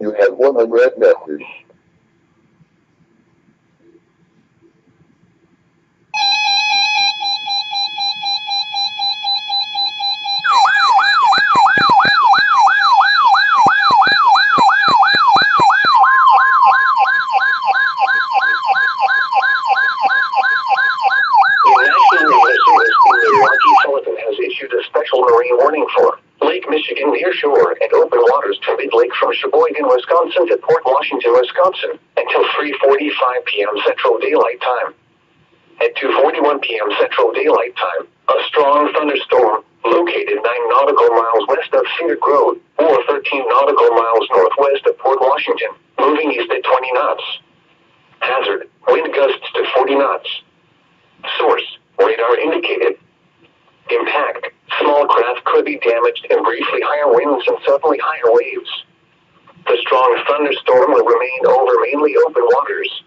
You have 100 meters. Issued a special marine warning for Lake Michigan near shore and open waters to mid-lake from Sheboygan, Wisconsin to Port Washington, Wisconsin until 3:45 p.m. Central Daylight Time. At 2:41 p.m. Central Daylight Time, a strong thunderstorm located 9 nautical miles west of Cedar Grove or 13 nautical miles northwest of Port Washington, moving east at 20 knots. Hazard, wind gusts to 40 knots. Source, radar indicated. Impact, small craft could be damaged and briefly higher winds and suddenly higher waves. The strong thunderstorm will remain over mainly open waters.